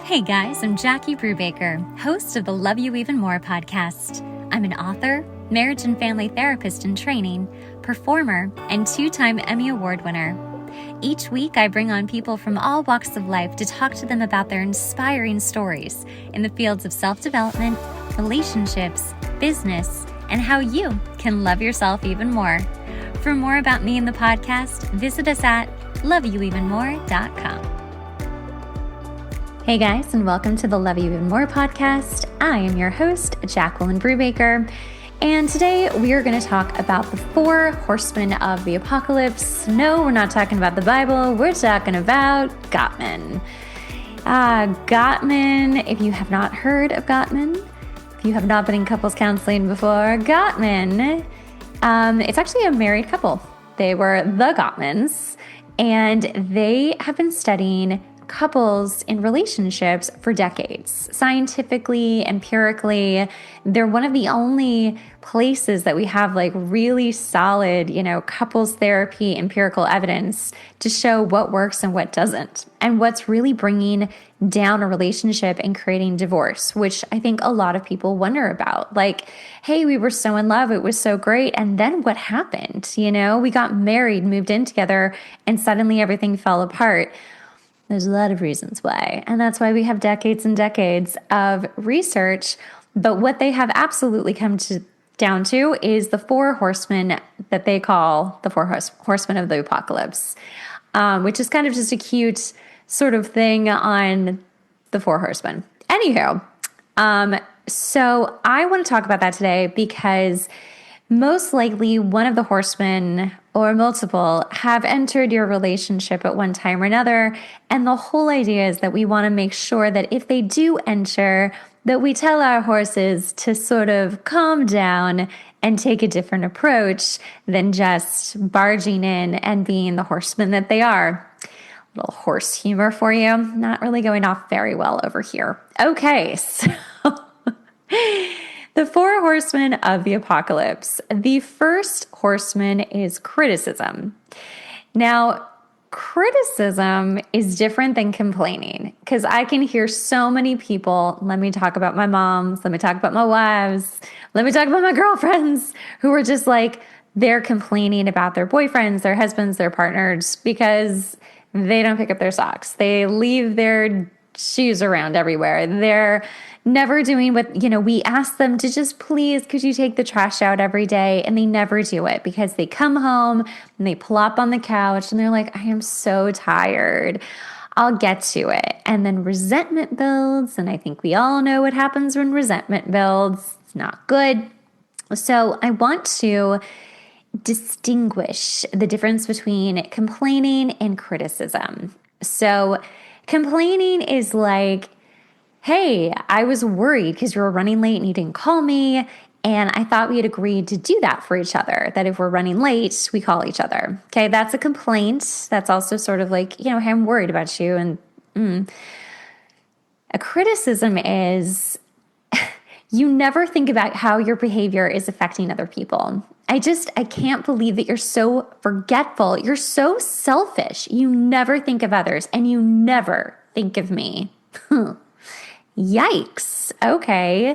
Hey guys, I'm Jackie Brubaker, host of the Love You Even More podcast. I'm an author, marriage and family therapist in training, performer, and 2-time Emmy Award winner. Each week, I bring on people from all walks of life to talk to them about their inspiring stories in the fields of self-development, relationships, business, and how you can love yourself even more. For more about me and the podcast, visit us at loveyouevenmore.com. Hey guys, and welcome to the Love You Even More podcast. I am your host, Jacqueline Brubaker, and today we are going to talk about the Four Horsemen of the Apocalypse. No, we're not talking about the Bible. We're talking about Gottman. Gottman, if you have not heard of Gottman, if you have not been in couples counseling before, Gottman, it's actually a married couple. They were the Gottmans, and they have been studying couples in relationships for decades. Scientifically, empirically, they're one of the only places that we have like really solid, couples therapy, empirical evidence to show what works and what doesn't, and what's really bringing down a relationship and creating divorce, which I think a lot of people wonder about. Like, hey, we were so in love, it was so great, and then what happened? We got married, moved in together, and suddenly everything fell apart. There's a lot of reasons why, and that's why we have decades and decades of research. But what they have absolutely come down to is the Four Horsemen that they call the Four Horsemen of the Apocalypse, which is kind of just a cute sort of thing on the Four Horsemen. Anywho, so I want to talk about that today because most likely one of the horsemen or multiple have entered your relationship at one time or another. And the whole idea is that we want to make sure that if they do enter, that we tell our horses to sort of calm down and take a different approach than just barging in and being the horsemen that they are. A little horse humor for you. Not really going off very well over here. Okay, so the Four Horsemen of the Apocalypse. The first horseman is criticism. Now, criticism is different than complaining because I can hear so many people, let me talk about my moms, let me talk about my wives, let me talk about my girlfriends, who are just like, they're complaining about their boyfriends, their husbands, their partners because they don't pick up their socks. They leave their shoes around everywhere. They're never doing what, we ask them to just please, could you take the trash out every day? And they never do it because they come home and they plop on the couch and they're like, I am so tired. I'll get to it. And then resentment builds. And I think we all know what happens when resentment builds. It's not good. So I want to distinguish the difference between complaining and criticism. So complaining is like, hey, I was worried because you were running late and you didn't call me. And I thought we had agreed to do that for each other, that if we're running late, we call each other. Okay, that's a complaint. That's also sort of like, hey, I'm worried about you. And a criticism is you never think about how your behavior is affecting other people. I can't believe that you're so forgetful. You're so selfish. You never think of others and you never think of me. Yikes. Okay.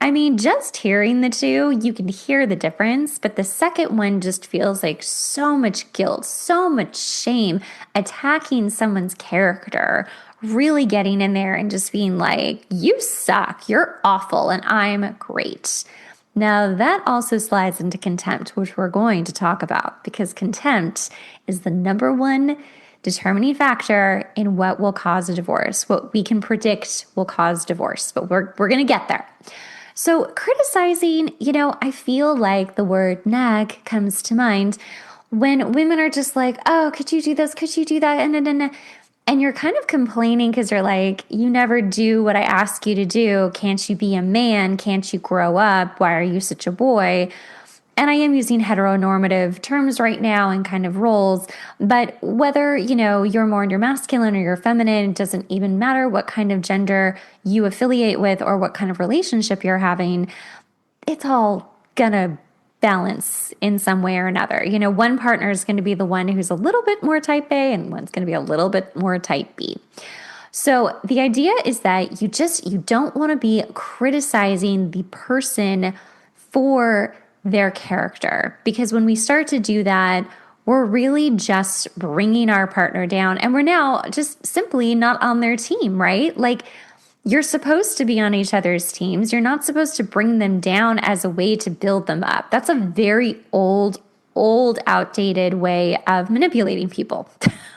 I mean, just hearing the two, you can hear the difference, but the second one just feels like so much guilt, so much shame, attacking someone's character, really getting in there and just being like, you suck, you're awful, and I'm great. Now, that also slides into contempt, which we're going to talk about because contempt is the number one determining factor in what will cause a divorce. What we can predict will cause divorce, but we're going to get there. So criticizing, I feel like the word nag comes to mind when women are just like, oh, could you do this? Could you do that? And you're kind of complaining because you're like, you never do what I ask you to do. Can't you be a man? Can't you grow up? Why are you such a boy? And I am using heteronormative terms right now and kind of roles, but whether, you're more in your masculine or your feminine, it doesn't even matter what kind of gender you affiliate with or what kind of relationship you're having. It's all gonna balance in some way or another. One partner is going to be the one who's a little bit more type A and one's going to be a little bit more type B. So the idea is that you don't want to be criticizing the person for their character, because when we start to do that, we're really just bringing our partner down, and we're now just simply not on their team, right? Like, you're supposed to be on each other's teams. You're not supposed to bring them down as a way to build them up. That's a very old, outdated way of manipulating people.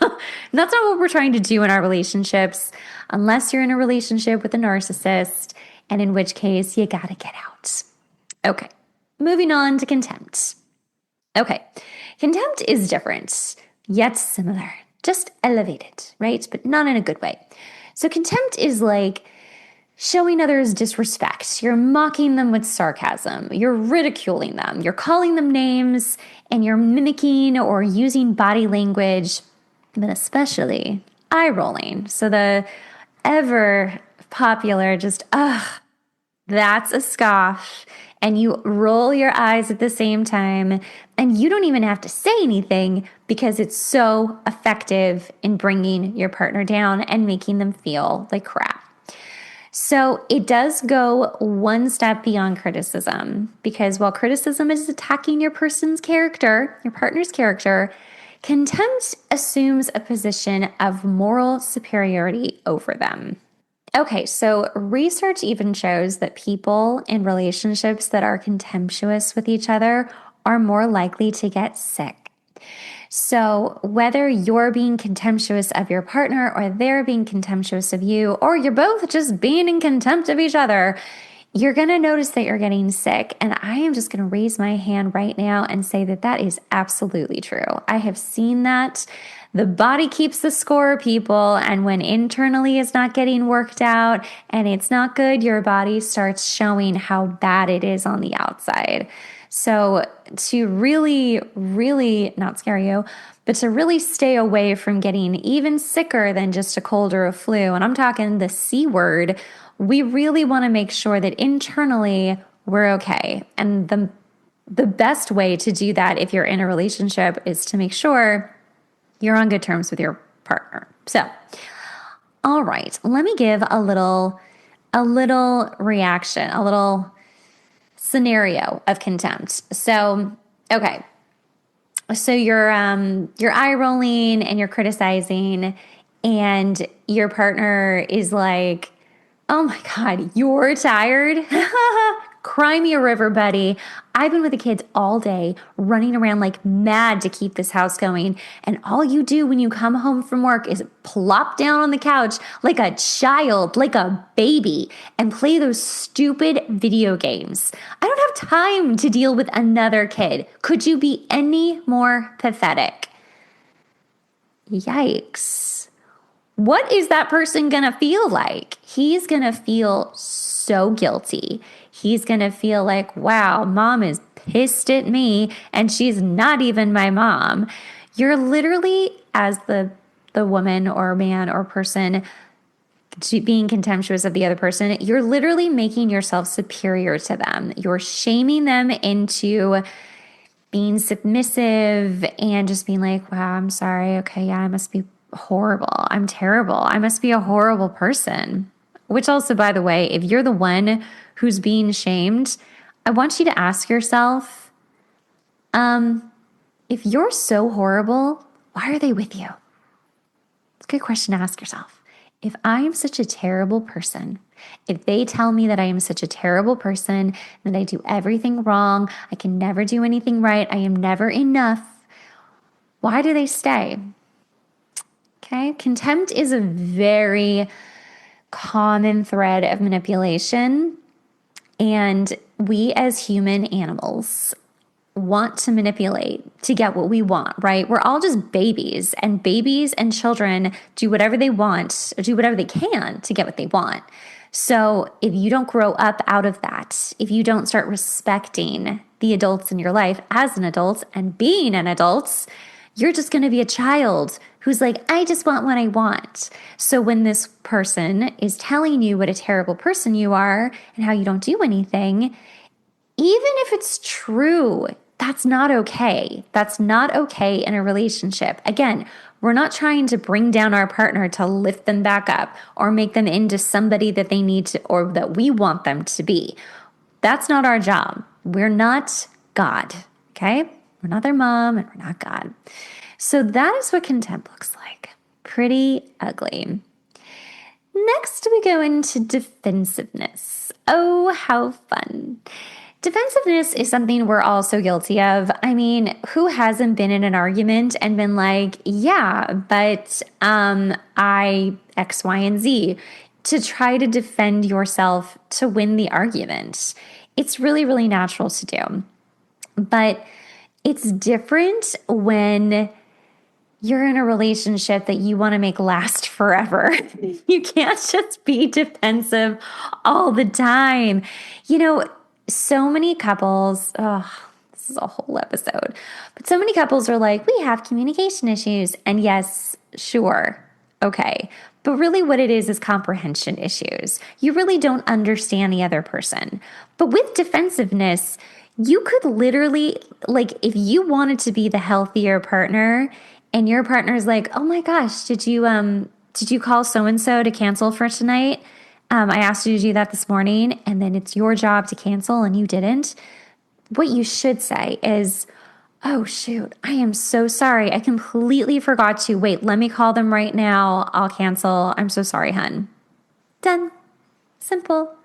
And that's not what we're trying to do in our relationships, unless you're in a relationship with a narcissist, and in which case you gotta get out. Okay, moving on to contempt. Okay, contempt is different, yet similar, just elevated, right? But not in a good way. So contempt is like showing others disrespect. You're mocking them with sarcasm. You're ridiculing them. You're calling them names, and you're mimicking or using body language, but especially eye rolling. So the ever popular just, that's a scoff. And you roll your eyes at the same time, and you don't even have to say anything because it's so effective in bringing your partner down and making them feel like crap. So it does go one step beyond criticism, because while criticism is attacking your person's character, your partner's character, contempt assumes a position of moral superiority over them. Okay, so research even shows that people in relationships that are contemptuous with each other are more likely to get sick. So whether you're being contemptuous of your partner, or they're being contemptuous of you, or you're both just being in contempt of each other, you're going to notice that you're getting sick. And I am just going to raise my hand right now and say that that is absolutely true. I have seen that. The body keeps the score, people. And when internally it's not getting worked out and it's not good, your body starts showing how bad it is on the outside. So to really, really not scare you, but to really stay away from getting even sicker than just a cold or a flu, and I'm talking the C word, we really want to make sure that internally we're okay. And the best way to do that if you're in a relationship is to make sure you're on good terms with your partner. So, all right, let me give a little reaction, a little scenario of contempt. So, okay. So you're eye rolling and you're criticizing, and your partner is like, "Oh my God, you're tired? Cry me a river, buddy. I've been with the kids all day, running around like mad to keep this house going. And all you do when you come home from work is plop down on the couch like a child, like a baby, and play those stupid video games. I don't have time to deal with another kid. Could you be any more pathetic?" Yikes. What is that person going to feel like? He's going to feel so guilty. He's going to feel like, wow, mom is pissed at me and she's not even my mom. You're literally, as the woman or man or person being contemptuous of the other person, you're literally making yourself superior to them. You're shaming them into being submissive and just being like, wow, I'm sorry. Okay, yeah, I must be horrible. I'm terrible. I must be a horrible person. Which also, by the way, if you're the one who's being shamed, I want you to ask yourself, if you're so horrible, why are they with you? It's a good question to ask yourself. If I am such a terrible person, if they tell me that I am such a terrible person, that I do everything wrong, I can never do anything right, I am never enough, why do they stay? Okay, contempt is a very common thread of manipulation, and we as human animals want to manipulate to get what we want, right? We're all just babies, and babies and children do whatever they want, or do whatever they can to get what they want. So if you don't grow up out of that, if you don't start respecting the adults in your life as an adult and being an adult, you're just going to be a child who's like, I just want what I want. So when this person is telling you what a terrible person you are and how you don't do anything, even if it's true, that's not okay. That's not okay in a relationship. Again, We're not trying to bring down our partner to lift them back up or make them into somebody that they need to or that we want them to be. That's not our job. We're not God, okay? We're not their mom and we're not God. So that is what contempt looks like. Pretty ugly. Next, we go into defensiveness. Oh, how fun. Defensiveness is something we're all so guilty of. I mean, who hasn't been in an argument and been like, yeah, but I X, Y, and Z, to try to defend yourself to win the argument. It's really, really natural to do. But it's different when you're in a relationship that you want to make last forever. You can't just be defensive all the time. You know, so many couples, this is a whole episode, but so many couples are like, we have communication issues. And yes, sure, okay. But really what it is comprehension issues. You really don't understand the other person. But with defensiveness, you could literally, like, if you wanted to be the healthier partner and your partner's like, oh my gosh, did you call so-and-so to cancel for tonight? I asked you to do that this morning, and then it's your job to cancel and you didn't. What you should say is, oh shoot, I am so sorry. I completely forgot to. Wait, let me call them right now. I'll cancel. I'm so sorry, hun. Done. Simple.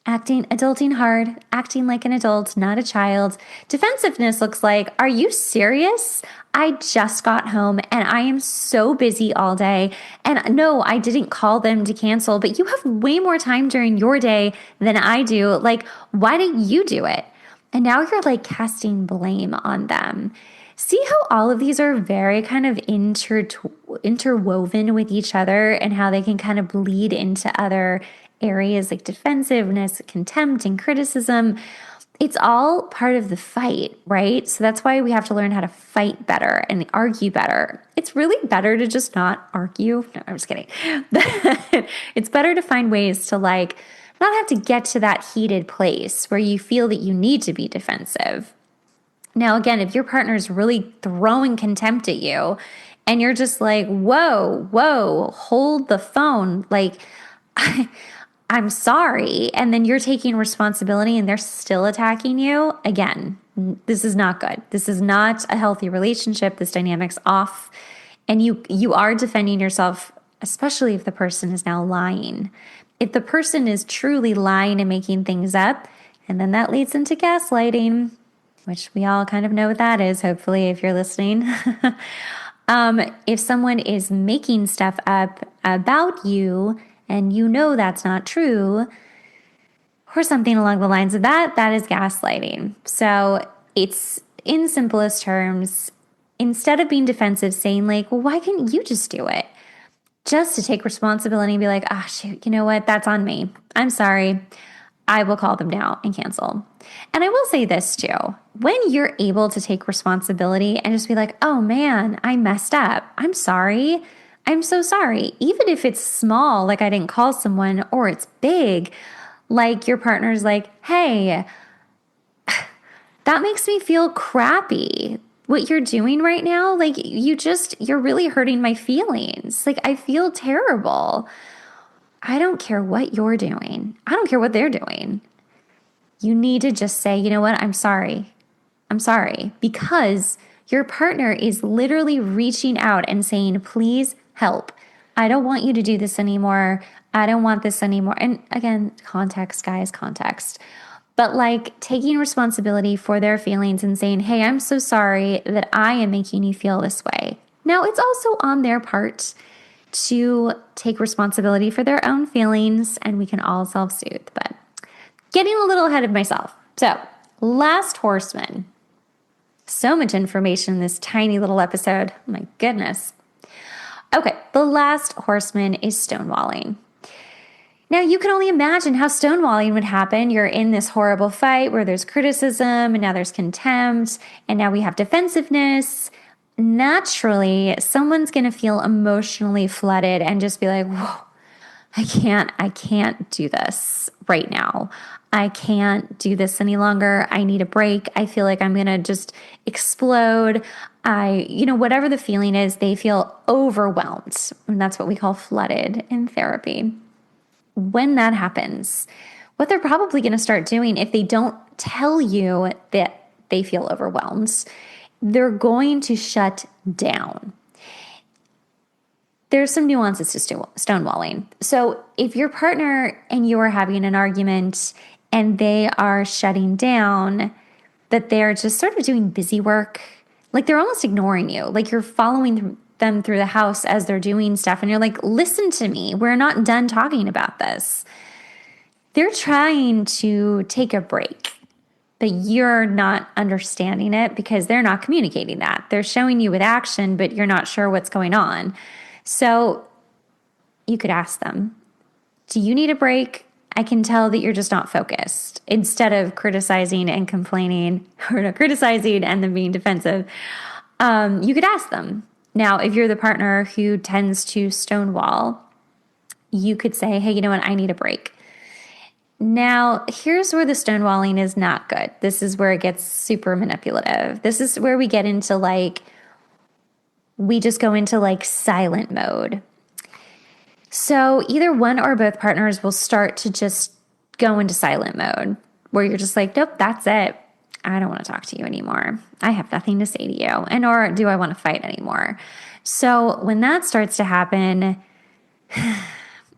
Adulting hard, acting like an adult, not a child. Defensiveness looks like, are you serious? I just got home and I am so busy all day. And no, I didn't call them to cancel, but you have way more time during your day than I do. Like, why didn't you do it? And now you're like casting blame on them. See how all of these are very kind of interwoven with each other and how they can kind of bleed into other areas like defensiveness, contempt, and criticism. It's all part of the fight, right? So that's why we have to learn how to fight better and argue better. It's really better to just not argue. No, I'm just kidding. It's better to find ways to like not have to get to that heated place where you feel that you need to be defensive. Now, again, if your partner's really throwing contempt at you and you're just like, whoa, hold the phone, like, I'm sorry, and then you're taking responsibility and they're still attacking you, again, this is not good. This is not a healthy relationship. This dynamic's off. And you are defending yourself, especially if the person is now lying. If the person is truly lying and making things up, and then that leads into gaslighting, which we all kind of know what that is, hopefully, if you're listening. If someone is making stuff up about you, and you know that's not true, or something along the lines of that, that is gaslighting. So it's, in simplest terms, instead of being defensive, saying like, well, why couldn't you just do it? Just to take responsibility and be like, shoot, you know what? That's on me. I'm sorry. I will call them now and cancel. And I will say this too. When you're able to take responsibility and just be like, oh man, I messed up. I'm sorry. I'm so sorry. Even if it's small, like I didn't call someone, or it's big, like your partner's like, hey, that makes me feel crappy. What you're doing right now, like you're really hurting my feelings. Like I feel terrible. I don't care what you're doing. I don't care what they're doing. You need to just say, you know what? I'm sorry. I'm sorry. Because your partner is literally reaching out and saying, please help. I don't want you to do this anymore. I don't want this anymore. And again, context, guys, context. But like taking responsibility for their feelings and saying, hey, I'm so sorry that I am making you feel this way. Now, it's also on their part to take responsibility for their own feelings, and we can all self-soothe, but getting a little ahead of myself. So, last horseman. So much information in this tiny little episode. Oh my goodness. Okay, the last horseman is stonewalling. Now, you can only imagine how stonewalling would happen. You're in this horrible fight where there's criticism, and now there's contempt, and now we have defensiveness. Naturally, someone's going to feel emotionally flooded and just be like, whoa, I can't do this right now. I can't do this any longer. I need a break. I feel like I'm going to just explode. whatever the feeling is, they feel overwhelmed. And that's what we call flooded in therapy. When that happens, what they're probably going to start doing, if they don't tell you that they feel overwhelmed, they're going to shut down. There's some nuances to stonewalling. So if your partner and you are having an argument and they are shutting down, that they're just sort of doing busy work, like they're almost ignoring you, like you're following them through the house as they're doing stuff and you're like, listen to me, we're not done talking about this. They're trying to take a break, but you're not understanding it because they're not communicating that. They're showing you with action, but you're not sure what's going on. So you could ask them, do you need a break? I can tell that you're just not focused. Instead of criticizing and complaining, or not criticizing and then being defensive, you could ask them. Now, if you're the partner who tends to stonewall, you could say, hey, you know what? I need a break. Now, here's where the stonewalling is not good. This is where it gets super manipulative. This is where we get into we just go into silent mode. So either one or both partners will start to just go into silent mode where you're just like, nope, that's it. I don't want to talk to you anymore. I have nothing to say to you. And or do I want to fight anymore? So when that starts to happen,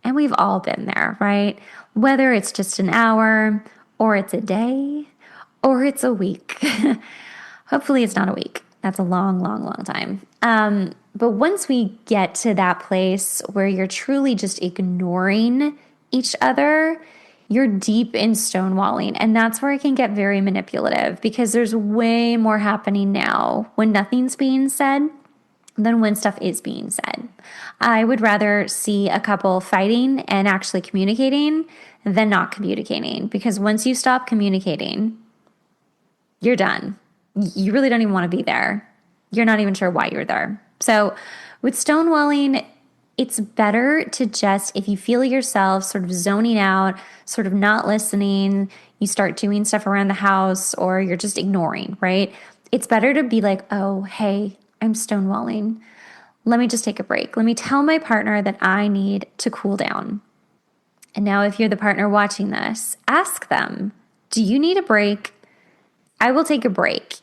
and we've all been there, right? Whether it's just an hour or it's a day or it's a week. Hopefully it's not a week. That's a long, long, long time. But once we get to that place where you're truly just ignoring each other, you're deep in stonewalling. And that's where it can get very manipulative because there's way more happening now when nothing's being said than when stuff is being said. I would rather see a couple fighting and actually communicating than not communicating, because once you stop communicating, you're done. You really don't even want to be there. You're not even sure why you're there. So with stonewalling, it's better to just, if you feel yourself sort of zoning out, sort of not listening, you start doing stuff around the house or you're just ignoring, right? It's better to be like, oh, hey, I'm stonewalling. Let me just take a break. Let me tell my partner that I need to cool down. And now if you're the partner watching this, ask them, do you need a break? I will take a break,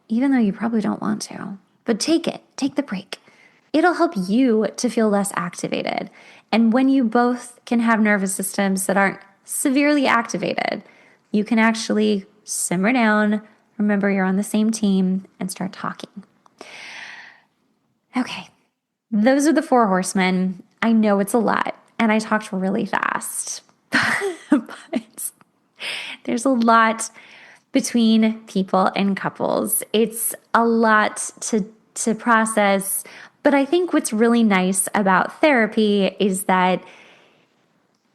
even though you probably don't want to. But take it. Take the break. It'll help you to feel less activated. And when you both can have nervous systems that aren't severely activated, you can actually simmer down, remember you're on the same team, and start talking. Okay, those are the Four Horsemen. I know it's a lot, and I talked really fast, but there's a lot between people and couples. It's a lot to process, but I think what's really nice about therapy is that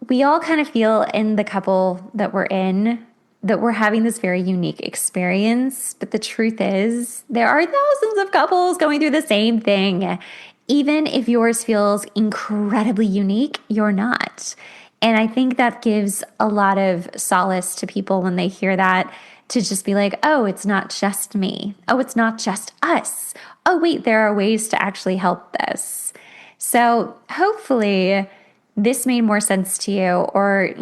we all kind of feel in the couple that we're in that we're having this very unique experience. But the truth is, there are thousands of couples going through the same thing. Even if yours feels incredibly unique, you're not. And I think that gives a lot of solace to people when they hear that, to just be like, oh, it's not just me. Oh, it's not just us. Oh, wait, there are ways to actually help this. So hopefully this made more sense to you, or,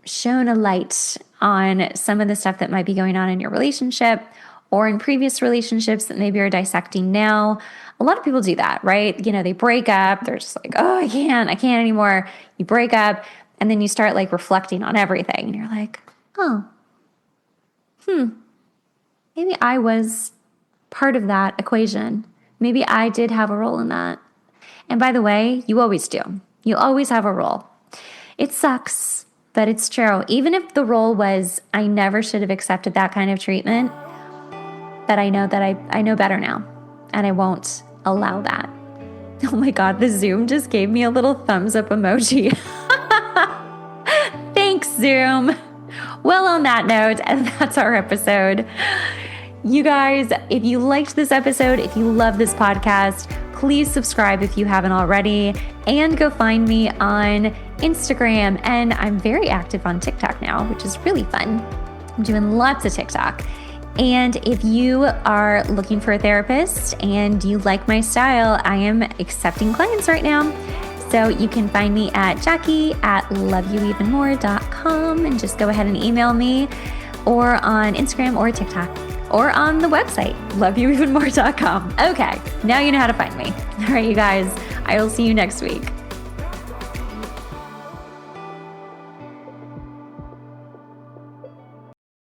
shone a light on some of the stuff that might be going on in your relationship or in previous relationships that maybe you're dissecting now. A lot of people do that, right? They break up. They're just like, oh, I can't anymore. You break up and then you start reflecting on everything. And you're like, oh, maybe I was part of that equation. Maybe I did have a role in that. And by the way, you always do. You always have a role. It sucks, but it's true. Even if the role was, I never should have accepted that kind of treatment, but I know that I know better now, and I won't allow that. Oh my God, the Zoom just gave me a little thumbs up emoji. Thanks, Zoom. Well, on that note, that's our episode. You guys, if you liked this episode, if you love this podcast, please subscribe if you haven't already, and go find me on Instagram. And I'm very active on TikTok now, which is really fun. I'm doing lots of TikTok. And if you are looking for a therapist and you like my style, I am accepting clients right now. So you can find me at Jackie@loveyouevenmore.com and just go ahead and email me, or on Instagram or TikTok, or on the website, loveyouevenmore.com. Okay, now you know how to find me. All right, you guys, I will see you next week.